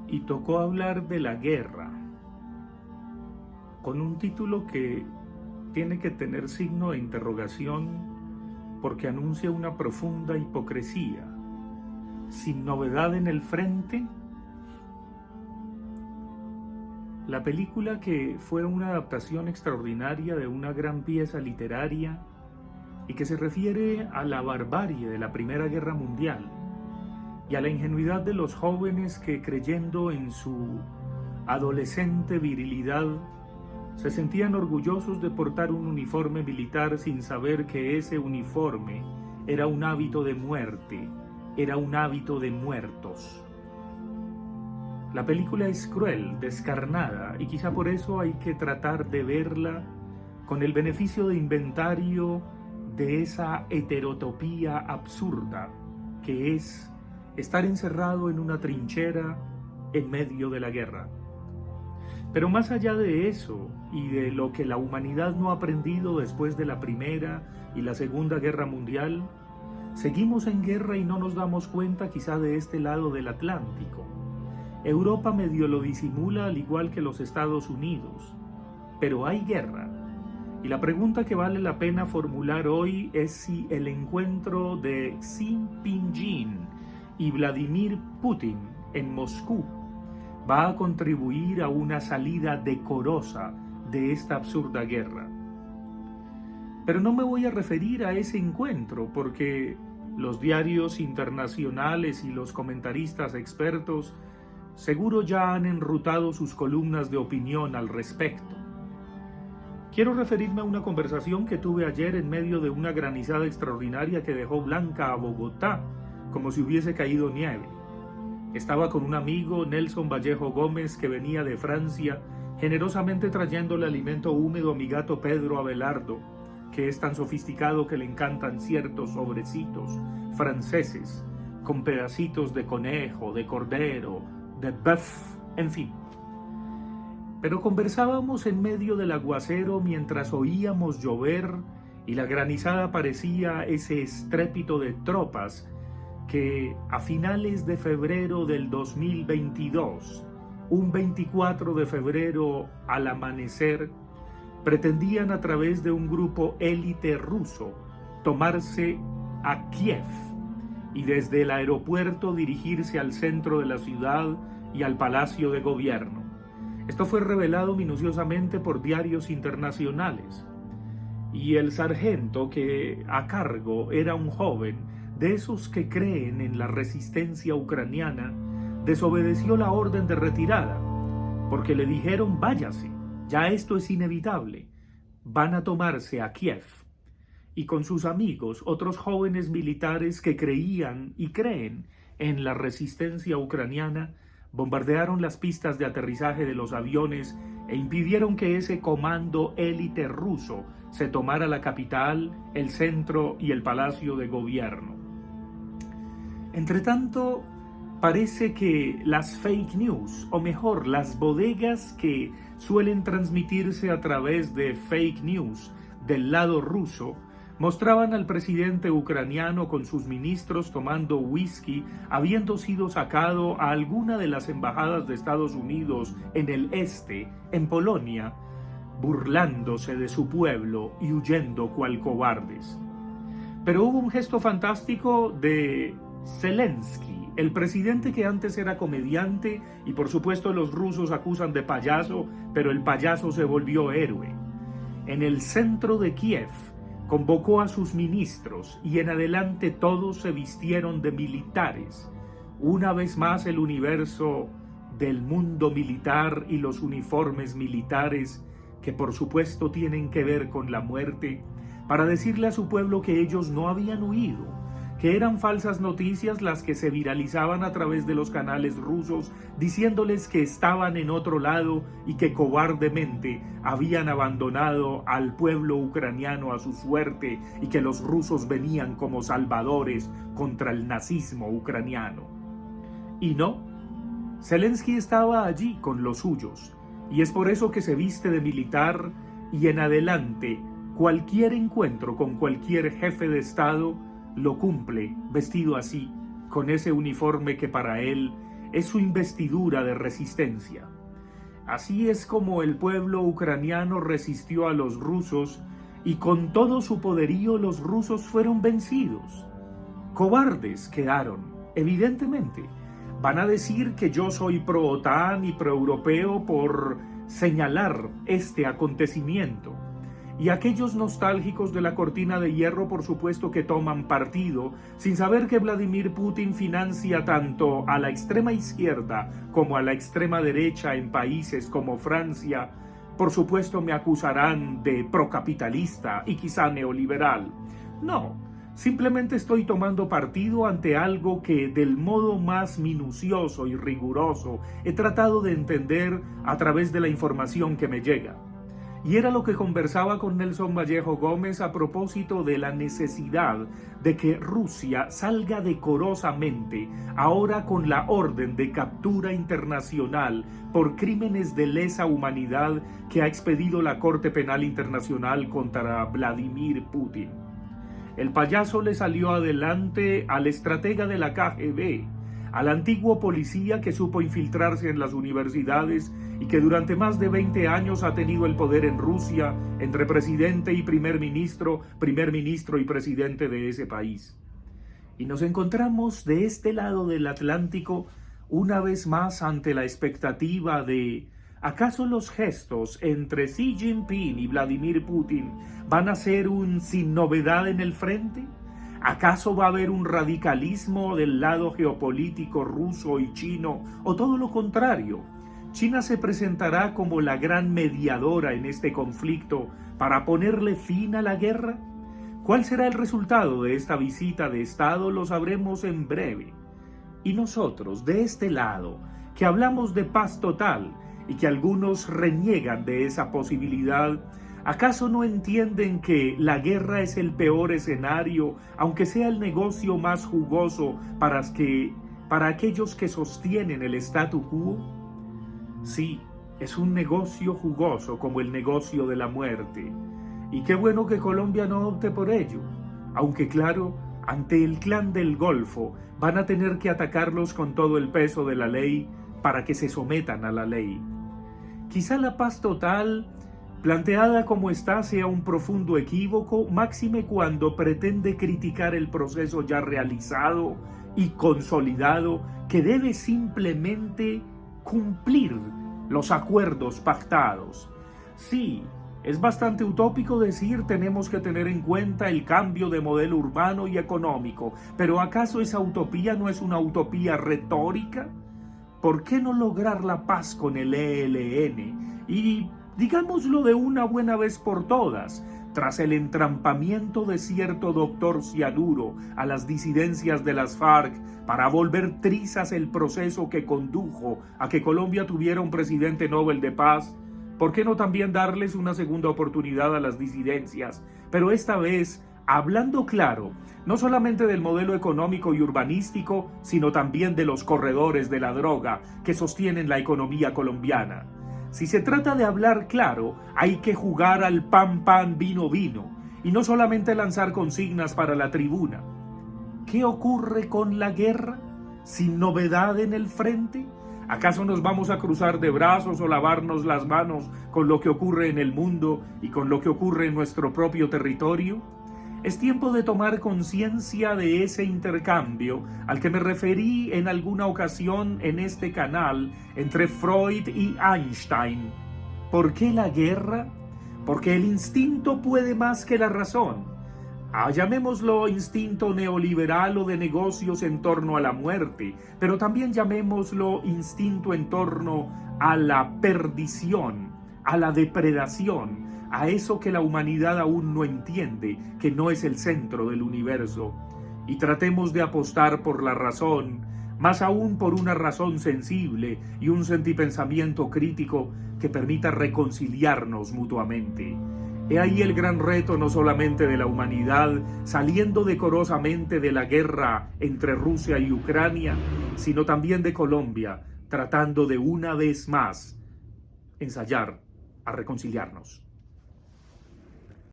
y tocó hablar de la guerra, con un título que tiene que tener signo de interrogación porque anuncia una profunda hipocresía. Sin novedad en el frente, la película, que fue una adaptación extraordinaria de una gran pieza literaria y que se refiere a la barbarie de la Primera Guerra Mundial y a la ingenuidad de los jóvenes que, creyendo en su adolescente virilidad, se sentían orgullosos de portar un uniforme militar sin saber que ese uniforme era un hábito de muerte, era un hábito de muertos. La película es cruel, descarnada, y quizá por eso hay que tratar de verla con el beneficio de inventario de esa heterotopía absurda que es estar encerrado en una trinchera en medio de la guerra. Pero más allá de eso y de lo que la humanidad no ha aprendido después de la Primera y la Segunda Guerra Mundial, seguimos en guerra y no nos damos cuenta quizá de este lado del Atlántico. Europa medio lo disimula al igual que los Estados Unidos, pero hay guerra. Y la pregunta que vale la pena formular hoy es si el encuentro de Xi Jinping y Vladimir Putin en Moscú va a contribuir a una salida decorosa de esta absurda guerra. Pero no me voy a referir a ese encuentro porque los diarios internacionales y los comentaristas expertos seguro ya han enrutado sus columnas de opinión al respecto. Quiero referirme a una conversación que tuve ayer en medio de una granizada extraordinaria que dejó blanca a Bogotá, como si hubiese caído nieve. Estaba con un amigo, Nelson Vallejo Gómez, que venía de Francia, generosamente trayéndole alimento húmedo a mi gato Pedro Abelardo, que es tan sofisticado que le encantan ciertos sobrecitos franceses, con pedacitos de conejo, de cordero, de bœuf, en fin. Pero conversábamos en medio del aguacero mientras oíamos llover y la granizada parecía ese estrépito de tropas que a finales de febrero del 2022, un 24 de febrero al amanecer, pretendían a través de un grupo élite ruso tomarse a Kiev y desde el aeropuerto dirigirse al centro de la ciudad y al Palacio de Gobierno. Esto fue revelado minuciosamente por diarios internacionales. Y el sargento que a cargo era un joven de esos que creen en la resistencia ucraniana, desobedeció la orden de retirada, porque le dijeron: váyase, ya esto es inevitable, van a tomarse a Kiev. Y con sus amigos, otros jóvenes militares que creían y creen en la resistencia ucraniana, bombardearon las pistas de aterrizaje de los aviones e impidieron que ese comando élite ruso se tomara la capital, el centro y el Palacio de Gobierno. Entretanto, parece que las fake news, o mejor, las bodegas que suelen transmitirse a través de fake news del lado ruso, mostraban al presidente ucraniano con sus ministros tomando whisky, habiendo sido sacado a alguna de las embajadas de Estados Unidos en el este, en Polonia, burlándose de su pueblo y huyendo cual cobardes. Pero hubo un gesto fantástico de Zelensky, el presidente que antes era comediante, y por supuesto los rusos acusan de payaso, pero el payaso se volvió héroe. En el centro de Kiev, convocó a sus ministros y en adelante todos se vistieron de militares. Una vez más el universo del mundo militar y los uniformes militares, que por supuesto tienen que ver con la muerte, para decirle a su pueblo que ellos no habían huido, que eran falsas noticias las que se viralizaban a través de los canales rusos, diciéndoles que estaban en otro lado y que cobardemente habían abandonado al pueblo ucraniano a su suerte y que los rusos venían como salvadores contra el nazismo ucraniano. Y no, Zelensky estaba allí con los suyos, y es por eso que se viste de militar y en adelante cualquier encuentro con cualquier jefe de Estado lo cumple vestido así, con ese uniforme que para él es su investidura de resistencia. Así es como el pueblo ucraniano resistió a los rusos y con todo su poderío los rusos fueron vencidos. Cobardes quedaron, evidentemente. Van a decir que yo soy pro-OTAN y pro-europeo por señalar este acontecimiento. Y aquellos nostálgicos de la cortina de hierro, por supuesto que toman partido, sin saber que Vladimir Putin financia tanto a la extrema izquierda como a la extrema derecha en países como Francia. Por supuesto me acusarán de procapitalista y quizá neoliberal. No, simplemente estoy tomando partido ante algo que del modo más minucioso y riguroso he tratado de entender a través de la información que me llega. Y era lo que conversaba con Nelson Vallejo Gómez a propósito de la necesidad de que Rusia salga decorosamente ahora con la orden de captura internacional por crímenes de lesa humanidad que ha expedido la Corte Penal Internacional contra Vladimir Putin. El payaso le salió adelante al estratega de la KGB, al antiguo policía que supo infiltrarse en las universidades y que durante más de 20 años ha tenido el poder en Rusia entre presidente y primer ministro y presidente de ese país. Y nos encontramos de este lado del Atlántico una vez más ante la expectativa de ¿acaso los gestos entre Xi Jinping y Vladimir Putin van a ser un sin novedad en el frente? ¿Acaso va a haber un radicalismo del lado geopolítico ruso y chino o todo lo contrario? ¿China se presentará como la gran mediadora en este conflicto para ponerle fin a la guerra? ¿Cuál será el resultado de esta visita de Estado? Lo sabremos en breve. Y nosotros, de este lado, que hablamos de paz total y que algunos reniegan de esa posibilidad, ¿acaso no entienden que la guerra es el peor escenario, aunque sea el negocio más jugoso para aquellos que sostienen el statu quo? Sí, es un negocio jugoso como el negocio de la muerte. Y qué bueno que Colombia no opte por ello, aunque claro, ante el clan del Golfo van a tener que atacarlos con todo el peso de la ley para que se sometan a la ley. Quizá la paz total planteada como está sea un profundo equívoco, máxime cuando pretende criticar el proceso ya realizado y consolidado que debe simplemente cumplir los acuerdos pactados. Sí, es bastante utópico decir tenemos que tener en cuenta el cambio de modelo urbano y económico, pero ¿acaso esa utopía no es una utopía retórica? ¿Por qué no lograr la paz con el ELN? Y digámoslo de una buena vez por todas, tras el entrampamiento de cierto doctor Cianuro a las disidencias de las FARC para volver trizas el proceso que condujo a que Colombia tuviera un presidente Nobel de Paz, ¿por qué no también darles una segunda oportunidad a las disidencias? Pero esta vez, hablando claro, no solamente del modelo económico y urbanístico, sino también de los corredores de la droga que sostienen la economía colombiana. Si se trata de hablar claro, hay que jugar al pan, pan, vino, vino, y no solamente lanzar consignas para la tribuna. ¿Qué ocurre con la guerra? ¿Sin novedad en el frente? ¿Acaso nos vamos a cruzar de brazos o lavarnos las manos con lo que ocurre en el mundo y con lo que ocurre en nuestro propio territorio? Es tiempo de tomar conciencia de ese intercambio al que me referí en alguna ocasión en este canal entre Freud y Einstein. ¿Por qué la guerra? Porque el instinto puede más que la razón. Llamémoslo instinto neoliberal o de negocios en torno a la muerte, pero también llamémoslo instinto en torno a la perdición, a la depredación, a eso que la humanidad aún no entiende, que no es el centro del universo. Y tratemos de apostar por la razón, más aún por una razón sensible y un sentipensamiento crítico que permita reconciliarnos mutuamente. He ahí el gran reto no solamente de la humanidad saliendo decorosamente de la guerra entre Rusia y Ucrania, sino también de Colombia, tratando de una vez más ensayar a reconciliarnos.